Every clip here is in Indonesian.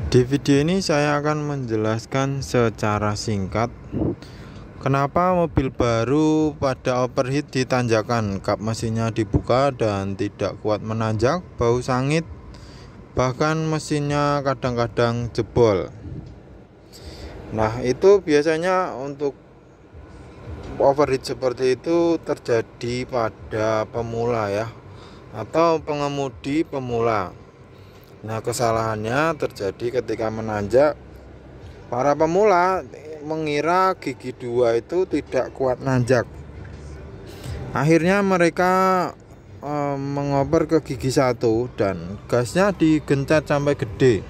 Di video ini saya akan menjelaskan secara singkat kenapa mobil baru pada overheat di tanjakan, kap mesinnya dibuka dan tidak kuat menanjak, bau sangit, bahkan mesinnya kadang-kadang jebol. Nah, itu biasanya untuk overheat seperti itu terjadi pada pemula ya, atau pengemudi pemula. Nah, kesalahannya terjadi ketika menanjak. Para pemula mengira gigi 2 itu tidak kuat nanjak. Akhirnya mereka mengoper ke gigi 1 dan gasnya digencet sampai gede.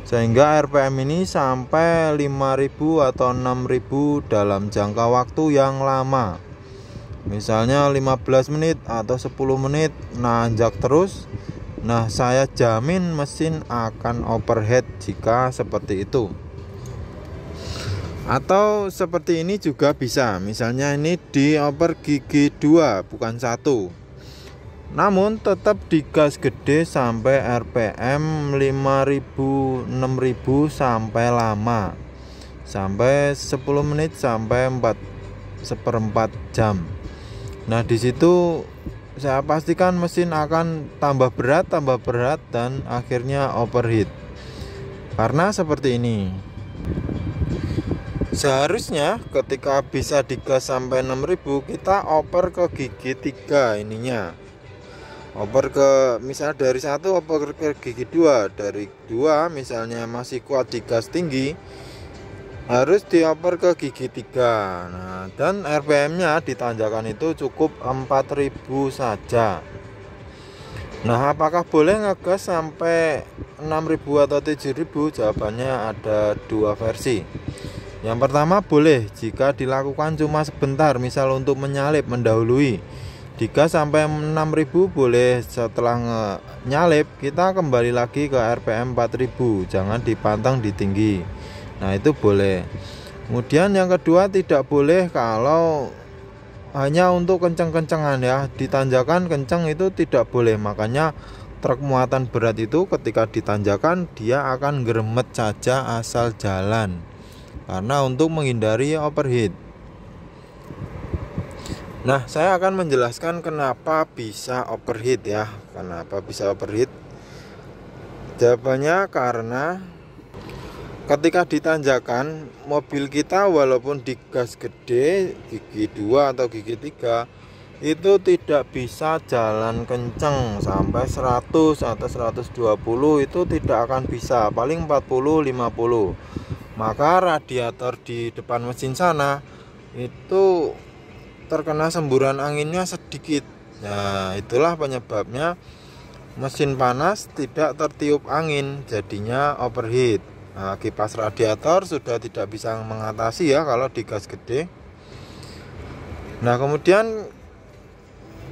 Sehingga RPM ini sampai 5.000 atau 6.000 dalam jangka waktu yang lama. Misalnya 15 menit atau 10 menit nanjak terus. Nah, saya jamin mesin akan overheat jika seperti itu. Atau seperti ini juga bisa. Misalnya ini dioper gigi 2 bukan 1. Namun tetap digas gede sampai RPM 5.000 6.000 sampai lama. Sampai 10 menit sampai 4/4 jam. Nah, di situ saya pastikan mesin akan tambah berat dan akhirnya overheat. Karena seperti ini. Seharusnya ketika bisa digas sampai 6.000 kita oper ke gigi 3 ininya. Oper ke misalnya dari 1 oper ke gigi 2, dari 2 misalnya masih kuat digas tinggi, harus dioper ke gigi 3. Nah, dan RPM-nya di tanjakan itu cukup 4.000 saja. Nah, apakah boleh ngegas sampai 6.000 atau 7.000? Jawabannya ada dua versi. Yang pertama, boleh jika dilakukan cuma sebentar, misal untuk menyalip mendahului. Digas sampai 6.000 boleh, setelah nyalip kita kembali lagi ke RPM 4.000, jangan dipantang di tinggi. Nah, itu boleh. Kemudian yang kedua, tidak boleh kalau hanya untuk kenceng-kencengan ya. Ditanjakan kenceng itu tidak boleh. Makanya truk muatan berat itu ketika ditanjakan dia akan geremet saja asal jalan. Karena untuk menghindari overheat. Nah, saya akan menjelaskan kenapa bisa overheat ya. Kenapa bisa overheat? Jawabannya karena ketika ditanjakan, mobil kita walaupun digas gede, gigi 2 atau gigi 3, itu tidak bisa jalan kenceng sampai 100 atau 120, itu tidak akan bisa, paling 40 50. Maka radiator di depan mesin sana itu terkena semburan anginnya sedikit. Nah, itulah penyebabnya mesin panas tidak tertiup angin, jadinya overheat. Nah, kipas radiator sudah tidak bisa mengatasi ya kalau digas gede. Nah, kemudian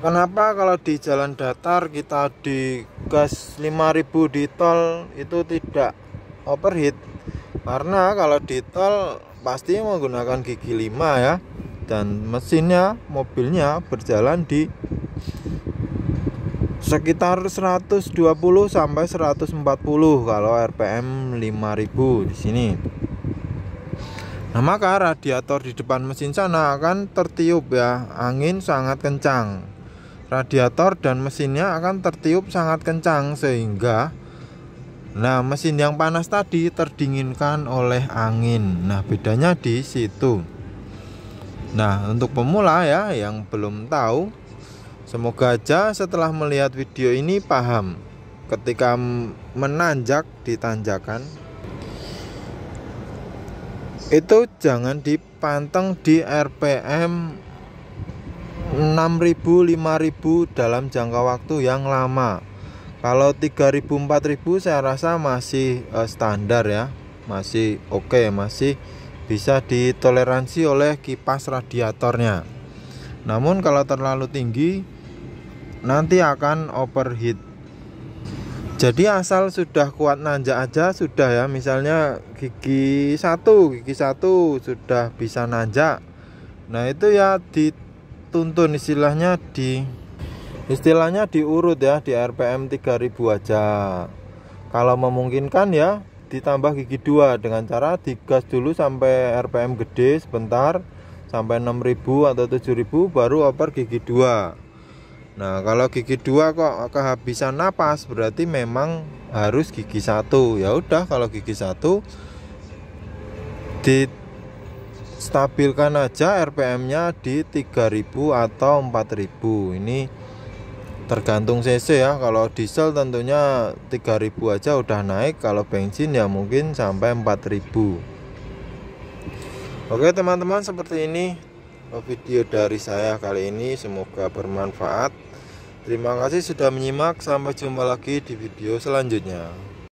kenapa kalau di jalan datar kita digas 5.000 di tol itu tidak overheat? Karena kalau di tol pasti menggunakan gigi 5 ya. Dan mesinnya, mobilnya berjalan di sekitar 120 sampai 140 kalau RPM 5.000 di sini. Nah, maka radiator di depan mesin sana akan tertiup ya, angin sangat kencang. Radiator dan mesinnya akan tertiup sangat kencang sehingga mesin yang panas tadi terdinginkan oleh angin. Nah, bedanya di situ. Nah, untuk pemula ya yang belum tahu, semoga aja setelah melihat video ini paham. Ketika menanjak di tanjakan itu jangan dipanteng di RPM 6.000 5.000 dalam jangka waktu yang lama. Kalau 3.000 4.000 saya rasa masih standar ya, masih oke, masih bisa ditoleransi oleh kipas radiatornya. Namun kalau terlalu tinggi nanti akan overheat. Jadi asal sudah kuat nanjak aja sudah ya. Misalnya gigi 1 sudah bisa nanjak. Nah, itu ya dituntun istilahnya diurut ya, di RPM 3.000 aja. Kalau memungkinkan ya ditambah gigi 2 dengan cara digas dulu sampai RPM gede sebentar, sampai 6.000 atau 7.000 baru oper gigi 2. Nah, kalau gigi 2 kok kehabisan napas, berarti memang harus gigi 1. Ya udah, kalau gigi 1 distabilkan aja RPM-nya di 3.000 atau 4.000. Ini tergantung cc ya. Kalau diesel tentunya 3.000 aja udah naik, kalau bensin ya mungkin sampai 4.000. Oke teman-teman, seperti ini video dari saya kali ini, semoga bermanfaat. Terima kasih sudah menyimak, sampai jumpa lagi di video selanjutnya.